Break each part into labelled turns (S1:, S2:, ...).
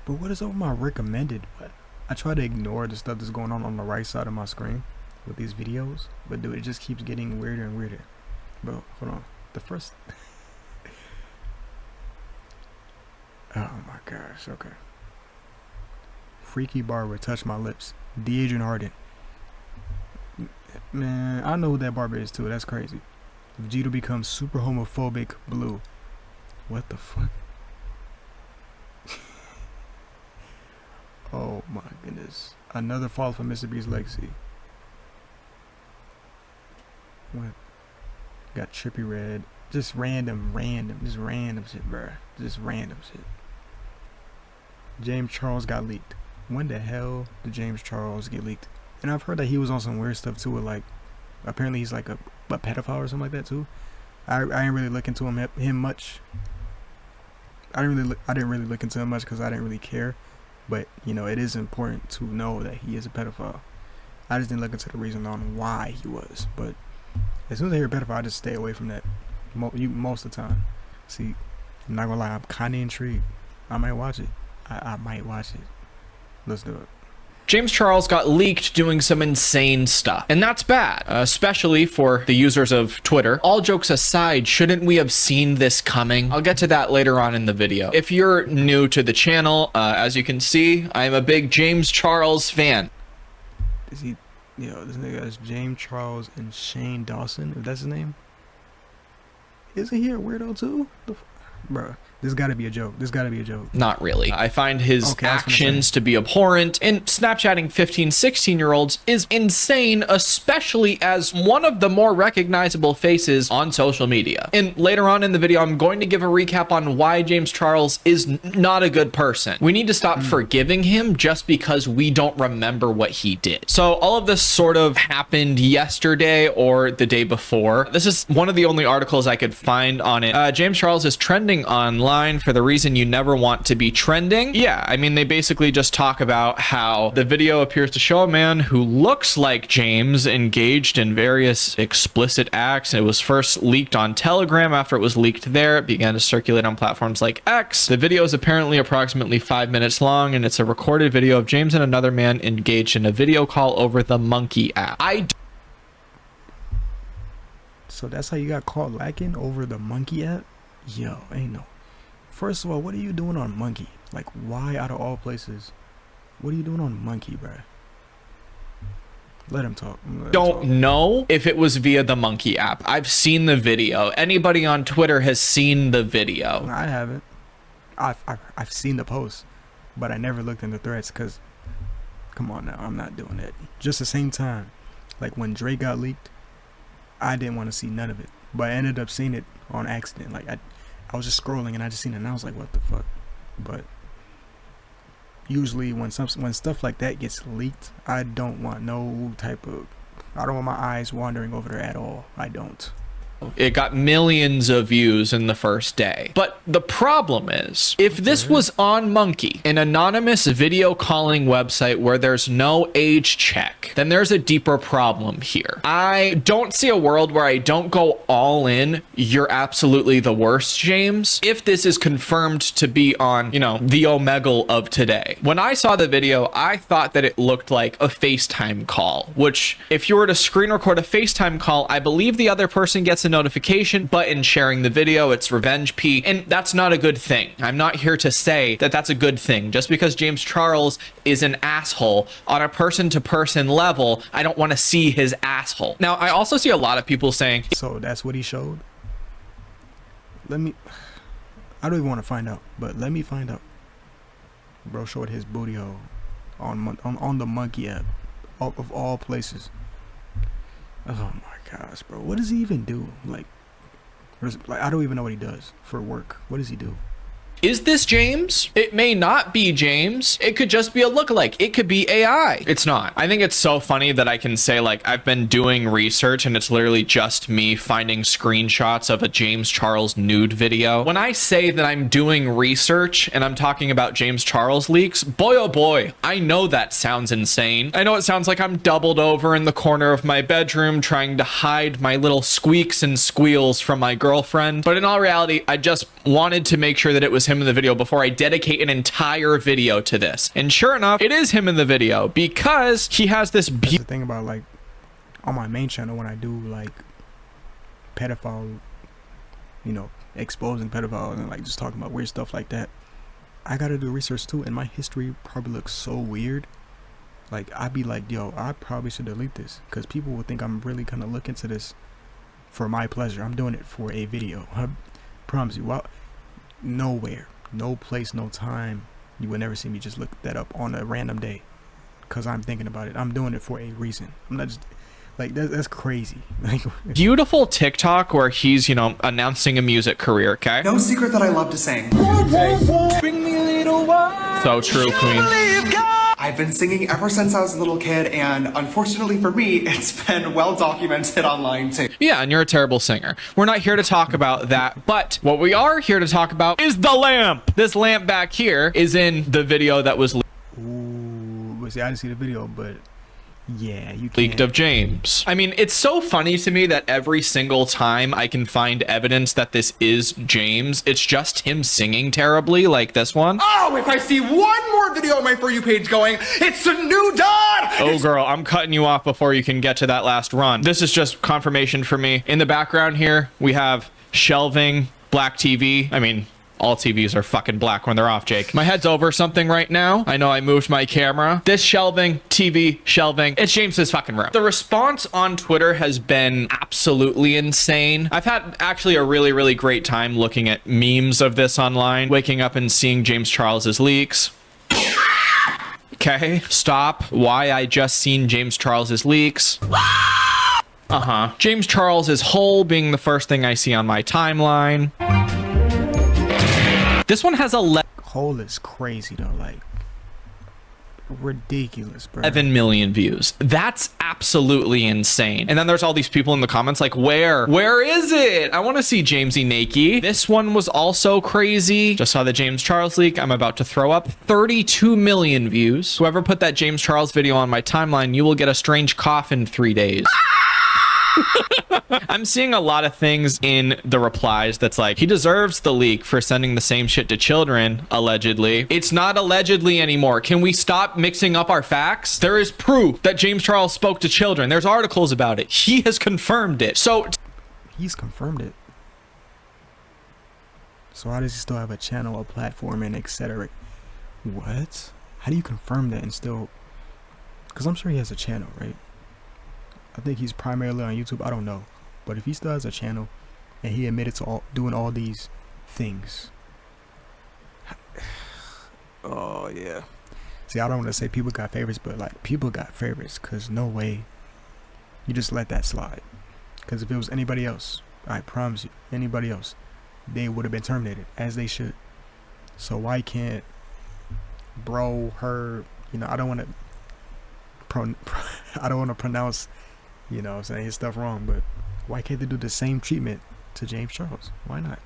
S1: But what is over my recommended? What? I try to ignore the stuff that's going on the right side of my screen with these videos, but dude, it just keeps getting weirder and weirder. Bro, hold on. The first. Oh my gosh. Okay. Freaky barber touched my lips. Adrian Harden. Man, I know who that barber is too. That's crazy. Vegeta becomes super homophobic. Blue. What the fuck? Oh my goodness. Another fall from Mr. B's legacy. What? Got trippy red. Just random shit, bruh. Just random shit. James Charles got leaked. When the hell did James Charles get leaked? And I've heard that he was on some weird stuff too with like, apparently he's like a pedophile or something like that too. I didn't really look into him much. I didn't really look into him much because I didn't really care. But you know, it is important to know that he is a pedophile. I just didn't look into the reason on why he was. But as soon as I hear pedophile, I just stay away from that most of the time. See, I'm not gonna lie, I'm kind of intrigued. I might watch it. I might watch it. Let's do it.
S2: James Charles got leaked doing some insane stuff, and that's bad, especially for the users of Twitter. All jokes aside, shouldn't we have seen this coming? I'll get to that later on in the video. If you're new to the channel, as you can see, I'm a big James Charles fan.
S1: Is he, this nigga is James Charles and Shane Dawson, if that's his name. Isn't he a weirdo too? Bruh, this gotta be a joke. This gotta be a joke.
S2: Not really. I find his actions to be abhorrent, and Snapchatting 15, 16-year-olds is insane, especially as one of the more recognizable faces on social media. And later on in the video, I'm going to give a recap on why James Charles is not a good person. We need to stop forgiving him just because we don't remember what he did. So all of this sort of happened yesterday or the day before. This is one of the only articles I could find on it. James Charles is trending online for the reason you never want to be trending. Yeah, I mean, they basically just talk about how the video appears to show a man who looks like James engaged in various explicit acts. It was first leaked on Telegram. After it was leaked there, it began to circulate on platforms like X. The video is apparently approximately 5 minutes long, and it's a recorded video of James and another man engaged in a video call over the Monkey app.
S1: So that's how you got caught lacking over the Monkey app? Yo, ain't no. First of all, what are you doing on Monkey? Like, why out of all places? What are you doing on Monkey, bruh? Let him talk.
S2: Don't know if it was via the Monkey app. I've seen the video. Anybody on Twitter has seen the video.
S1: I haven't. I've seen the post, but I never looked in the threads because, come on now, I'm not doing that. Just the same time, like when Drake got leaked, I didn't want to see none of it, but I ended up seeing it on accident. Like I was just scrolling and I just seen it and I was like, what the fuck? But usually when stuff like that gets leaked, I don't want I don't want my eyes wandering over there at all. I don't.
S2: It got millions of views in the first day. But the problem is, if this was on Monkey, an anonymous video calling website where there's no age check, then there's a deeper problem here. I don't see a world where I don't go all in, you're absolutely the worst, James, if this is confirmed to be on, the Omegle of today. When I saw the video, I thought that it looked like a FaceTime call, which if you were to screen record a FaceTime call, I believe the other person gets a notification, but in sharing the video, it's revenge P, and that's not a good thing. I'm not here to say that that's a good thing. Just because James Charles is an asshole on a person-to-person level, I don't want to see his asshole. Now, I also see a lot of people saying,
S1: so that's what he showed? I don't even want to find out, but let me find out. Bro showed his booty hole on the Monkey app, of all places. Oh my gosh, bro, what does he even do? Like I don't even know what he does for work. What does he do?
S2: Is this James? It may not be James. It could just be a lookalike. It could be AI. It's not. I think it's so funny that I can say, like, I've been doing research and it's literally just me finding screenshots of a James Charles nude video. When I say that I'm doing research and I'm talking about James Charles leaks, boy, oh boy, I know that sounds insane. I know it sounds like I'm doubled over in the corner of my bedroom trying to hide my little squeaks and squeals from my girlfriend. But in all reality, I just wanted to make sure that it was was him in the video before I dedicate an entire video to this. And sure enough, it is him in the video because he has this
S1: That's the thing about, like, on my main channel, when I do like pedophile, you know, exposing pedophiles and like just talking about weird stuff like that, I gotta do research too, and my history probably looks so weird. Like, I'd be like, yo, I probably should delete this because people will think I'm really gonna look into this for my pleasure. I'm doing it for a video. I promise you. Well, nowhere, no place, no time, you would never see me just look that up on a random day because I'm thinking about it. I'm doing it for a reason. I'm not just like, that's crazy. Like,
S2: beautiful TikTok where he's, you know, announcing a music career. Okay,
S3: no secret that I love to sing.
S2: So true, queen.
S3: I've been singing ever since I was a little kid, and unfortunately for me, it's been well documented online too.
S2: Yeah, and you're a terrible singer. We're not here to talk about that, but what we are here to talk about is the lamp. This lamp back here is in the video that was
S1: ooh, see, I didn't see the video, but yeah, you can't.
S2: Leaked of James. I mean, it's so funny to me that every single time I can find evidence that this is James, it's just him singing terribly, like this one.
S3: Oh, if I see one more video on my For You page going, it's a new dawn!
S2: Oh, girl, I'm cutting you off before you can get to that last run. This is just confirmation for me. In the background here, we have shelving, black TV. I mean, all TVs are fucking black when they're off, Jake. My head's over something right now. I know I moved my camera. This shelving, TV, shelving. It's James's fucking room. The response on Twitter has been absolutely insane. I've had actually a really, really great time looking at memes of this online, waking up and seeing James Charles's leaks. Okay, stop. Why I just seen James Charles's leaks. James Charles's hole being the first thing I see on my timeline. This one has
S1: hole is crazy though, like ridiculous, bro.
S2: 11 million views. That's absolutely insane. And then there's all these people in the comments like, where is it? I want to see Jamesy naked. This one was also crazy. Just saw the James Charles leak. I'm about to throw up. 32 million views. Whoever put that James Charles video on my timeline, you will get a strange cough in 3 days. I'm seeing a lot of things in the replies that's like, he deserves the leak for sending the same shit to children, allegedly. It's not allegedly anymore. Can we stop mixing up our facts? There is proof that James Charles spoke to children. There's articles about it. He has confirmed it. So
S1: he's confirmed it. So how does he still have a channel, a platform, and etc.? What? How do you confirm that and still? Because I'm sure he has a channel, right? I think he's primarily on YouTube. I don't know. But if he still has a channel and he admitted to doing all these things. Oh, yeah. See, I don't want to say people got favorites, but like people got favorites because no way you just let that slide. Because if it was anybody else, I promise you, anybody else, they would have been terminated, as they should. So why can't bro, her, you know, I don't want to pronounce, you know what I'm saying, his stuff wrong, but why can't they do the same treatment to James Charles? Why not?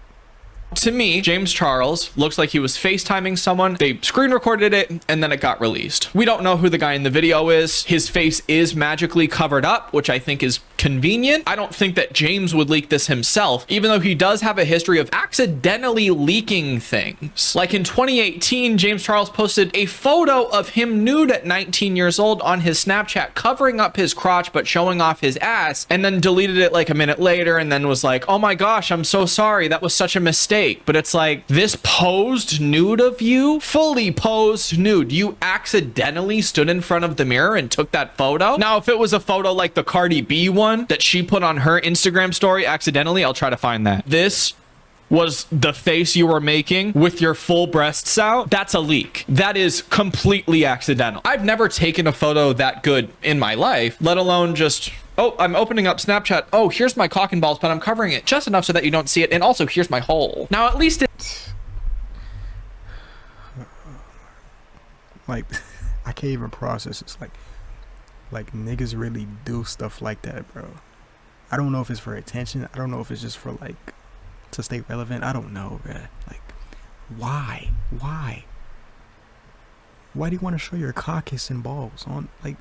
S2: to me, James Charles looks like he was FaceTiming someone. They screen recorded it and then it got released. We don't know who the guy in the video is. His face is magically covered up, which I think is convenient. I don't think that James would leak this himself, even though he does have a history of accidentally leaking things. Like in 2018, James Charles posted a photo of him nude at 19 years old on his Snapchat, covering up his crotch but showing off his ass, and then deleted it like a minute later and then was like, oh my gosh, I'm so sorry, that was such a mistake. But it's like, this posed nude of you, fully posed nude, you accidentally stood in front of the mirror and took that photo. Now, if it was a photo like the Cardi B one that she put on her Instagram story accidentally, I'll try to find that. This was the face you were making with your full breasts out. That's a leak. That is completely accidental. I've never taken a photo that good in my life, let alone just, oh, I'm opening up Snapchat. Oh, here's my cock and balls, but I'm covering it just enough so that you don't see it. And also, here's my hole. Now, at least it...
S1: Like, I can't even process. It's like niggas really do stuff like that, bro. I don't know if it's for attention. I don't know if it's just for, like, to stay relevant. I don't know, bro. Like, why? Why do you want to show your caucus and balls on, like...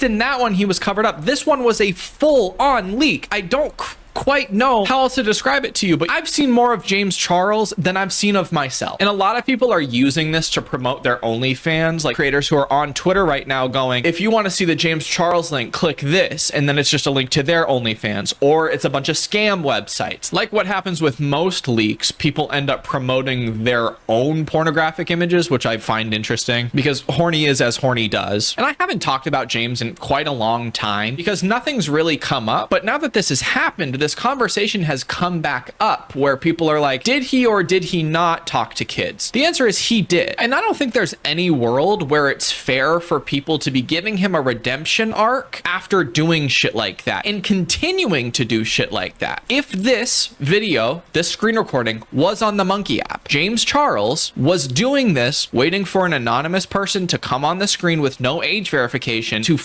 S2: In that one, he was covered up. This one was a full-on leak. I don't quite know how else to describe it to you, but I've seen more of James Charles than I've seen of myself. And a lot of people are using this to promote their OnlyFans, like creators who are on Twitter right now going, if you want to see the James Charles link, click this, and then it's just a link to their OnlyFans, or it's a bunch of scam websites. Like what happens with most leaks, people end up promoting their own pornographic images, which I find interesting because horny is as horny does. And I haven't talked about James in quite a long time because nothing's really come up, but now that this has happened, this conversation has come back up where people are like, did he or did he not talk to kids? The answer is he did. And I don't think there's any world where it's fair for people to be giving him a redemption arc after doing shit like that and continuing to do shit like that. If this video, this screen recording was on the Monkey app, James Charles was doing this, waiting for an anonymous person to come on the screen with no age verification to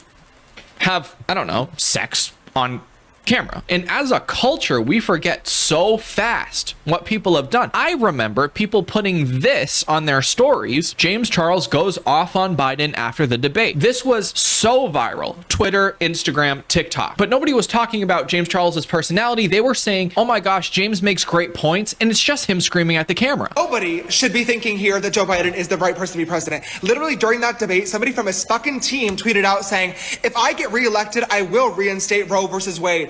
S2: have, I don't know, sex on camera. And as a culture, we forget so fast what people have done. I remember people putting this on their stories. James Charles goes off on Biden after the debate. This was so viral. Twitter, Instagram, TikTok. But nobody was talking about James Charles's personality. They were saying, oh my gosh, James makes great points, and it's just him screaming at the camera.
S3: Nobody should be thinking here that Joe Biden is the right person to be president. Literally during that debate, somebody from his fucking team tweeted out saying, if I get reelected, I will reinstate Roe versus Wade.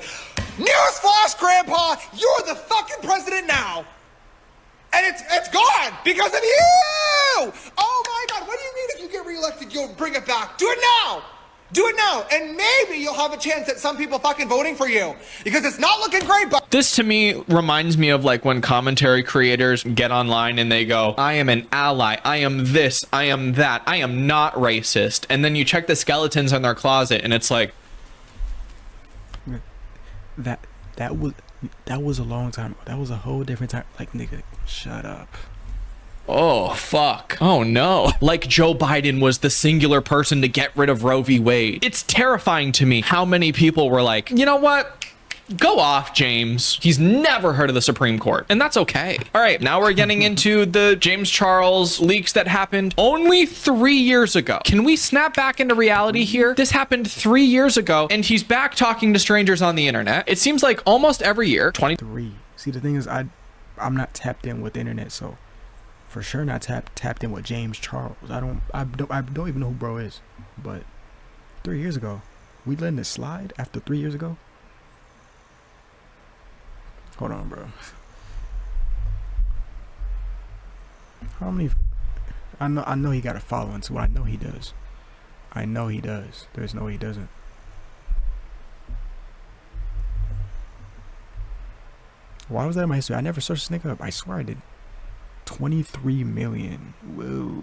S3: Newsflash, Grandpa, you're the fucking president now. And it's gone because of you. Oh my God, what do you mean if you get reelected, you'll bring it back? Do it now. Do it now, and maybe you'll have a chance at some people fucking voting for you because it's not looking great. But
S2: this to me reminds me of like when commentary creators get online and they go, I am an ally, I am this, I am that, I am not racist. And then you check the skeletons in their closet and it's like,
S1: that was a long time ago. That was a whole different time. Like, nigga, shut up.
S2: oh fuck, oh no, like Joe Biden was the singular person to get rid of Roe v. Wade. It's terrifying to me how many people were like, you know what? Go off, James. He's never heard of the Supreme Court, and that's okay. All right, now we're getting into the James Charles leaks that happened only 3 years ago. Can we snap back into reality here? This happened 3 years ago, and he's back talking to strangers on the internet. It seems like almost every year.
S1: 3. See, the thing is, I'm not tapped in with the internet, so for sure not tapped in with James Charles. I don't even know who bro is. But 3 years ago, we letting it slide after 3 years ago. Hold on, bro. How many? I know he got a following, so I know he does. I know he does. There's no way he doesn't. Why was that in my history? I never searched this nigga up. I swear I did. 23 million. Whoa.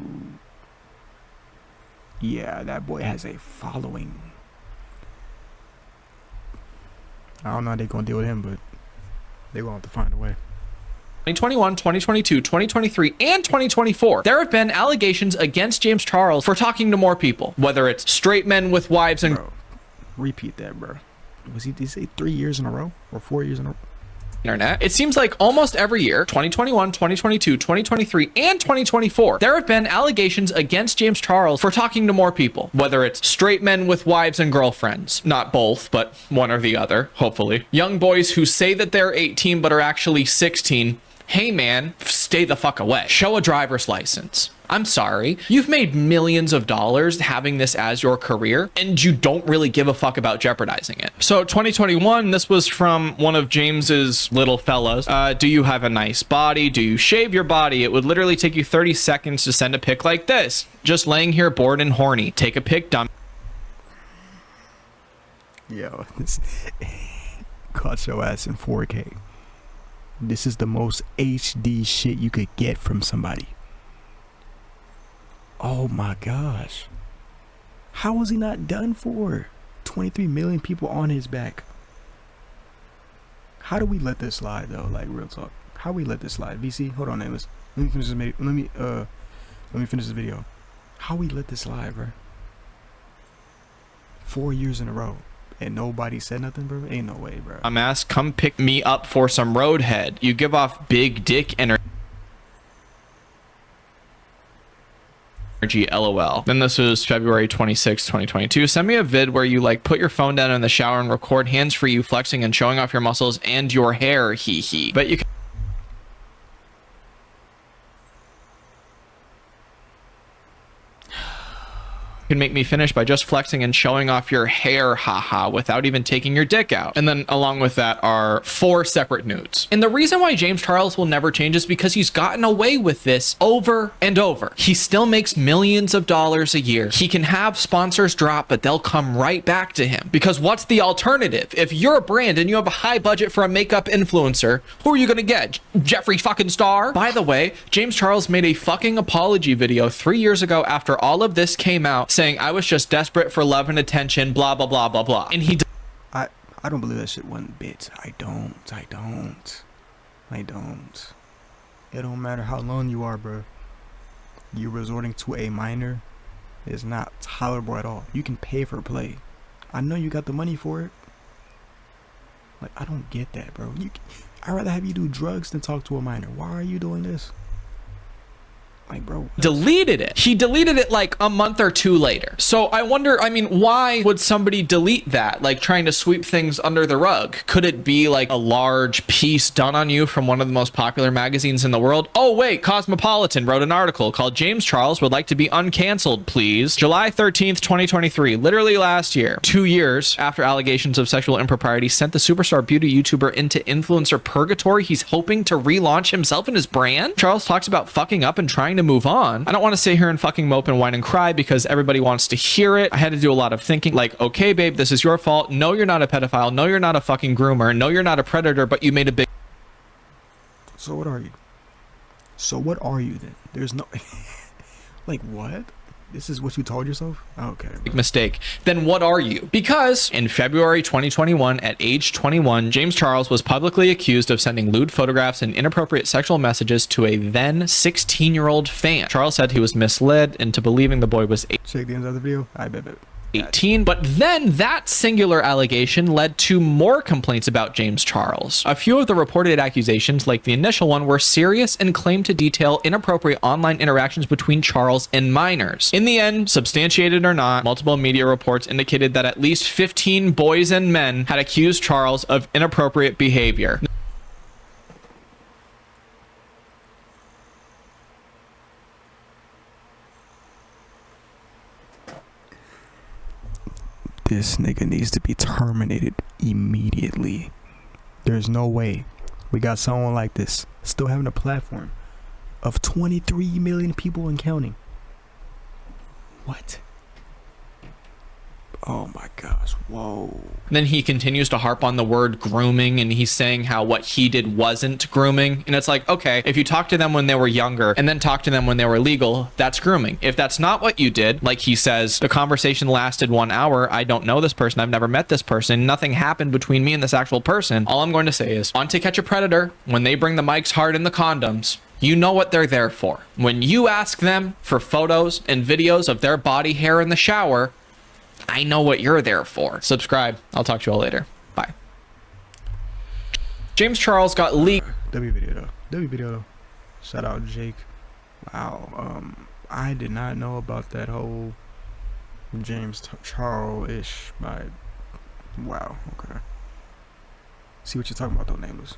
S1: Yeah, that boy has a following. I don't know how they're gonna deal with him, but they're gonna have to find a way.
S2: 2021, 2022, 2023, and 2024, there have been allegations against James Charles for talking to more people, whether it's straight men with wives and...
S1: Bro, repeat that, bro. Did he say 3 years in a row or 4 years in a row?
S2: Internet. It seems like almost every year, 2021, 2022, 2023, and 2024, there have been allegations against James Charles for talking to more people, whether it's straight men with wives and girlfriends, not both, but one or the other, hopefully. Young boys who say that they're 18 but are actually 16. Hey man, stay the fuck away. Show a driver's license. I'm sorry. You've made millions of dollars having this as your career, and you don't really give a fuck about jeopardizing it. So 2021, this was from one of James's little fellas. Do you have a nice body? Do you shave your body? It would literally take you 30 seconds to send a pic like this. Just laying here bored and horny. Take a pic, dumb.
S1: Yo, this caught your ass in 4K. This is the most HD shit you could get from somebody. Oh my gosh. How was he not done for? 23 million people on his back. How do we let this slide though? Like, real talk. How we let this slide? VC, hold on, let me finish this video. Let me finish this video. How we let this slide, bro? 4 years in a row. And nobody said nothing, bro? Ain't no way, bro.
S2: I'm asked, come pick me up for some roadhead. You give off big dick energy. LOL. Then this was February 26, 2022. Send me a vid where you like put your phone down in the shower and record hands free you flexing and showing off your muscles and your hair. Hee hee. But you can make me finish by just flexing and showing off your hair, haha, without even taking your dick out. And then along with that are 4 separate nudes. And the reason why James Charles will never change is because he's gotten away with this over and over. He still makes millions of dollars a year. He can have sponsors drop, but they'll come right back to him. Because what's the alternative? If you're a brand and you have a high budget for a makeup influencer, who are you gonna get? Jeffree fucking Star? By the way, James Charles made a fucking apology video 3 years ago after all of this came out, saying I was just desperate for love and attention, blah blah blah blah blah. And he
S1: I don't believe that shit one bit. I don't. It don't matter how long you are, bro. You resorting to a minor is not tolerable at all. You can pay for play. I know you got the money for it. Like, I don't get that, bro. I'd rather have you do drugs than talk to a minor. Why are you doing this? Like, bro,
S2: deleted it. He deleted it like a month or 2 later. So I wonder, I mean, why would somebody delete that? Like trying to sweep things under the rug? Could it be like a large piece done on you from one of the most popular magazines in the world? Oh wait, Cosmopolitan wrote an article called James Charles would like to be uncanceled, please. July 13th, 2023, literally last year. 2 years after allegations of sexual impropriety sent the superstar beauty YouTuber into influencer purgatory, he's hoping to relaunch himself and his brand. Charles talks about fucking up and trying to move on. I don't want to sit here and fucking mope and whine and cry because everybody wants to hear it. I had to do a lot of thinking like, okay, babe, this is your fault. No, you're not a pedophile. No, you're not a fucking groomer. No, you're not a predator, but you made a big...
S1: So what are you? So what are you then? There's no... Like, what? This is what you told yourself? Okay.
S2: Big mistake. Then what are you? Because in February 2021, at age 21, James Charles was publicly accused of sending lewd photographs and inappropriate sexual messages to a then 16-year-old fan. Charles said he was misled into believing the boy was
S1: Check the end of the video. I bet.
S2: 18, but then that singular allegation led to more complaints about James Charles. A few of the reported accusations, like the initial one, were serious and claimed to detail inappropriate online interactions between Charles and minors. In the end, substantiated or not, multiple media reports indicated that at least 15 boys and men had accused Charles of inappropriate behavior.
S1: This nigga needs to be terminated immediately. There's no way we got someone like this still having a platform of 23 million people and counting. What? Oh my gosh, whoa.
S2: Then he continues to harp on the word grooming, and he's saying how what he did wasn't grooming. And it's like, okay, if you talk to them when they were younger and then talk to them when they were legal, that's grooming. If that's not what you did, like he says, the conversation lasted 1 hour. I don't know this person. I've never met this person. Nothing happened between me and this actual person. All I'm going to say is, on To Catch a Predator, when they bring the mics hard and the condoms, you know what they're there for. When you ask them for photos and videos of their body hair in the shower, I know what you're there for. Subscribe. I'll talk to you all later. Bye. James Charles got leaked.
S1: W video though. Shout out Jake. Wow. I did not know about that whole James Charles-ish by... Wow. Okay. See what you're talking about though, Nameless.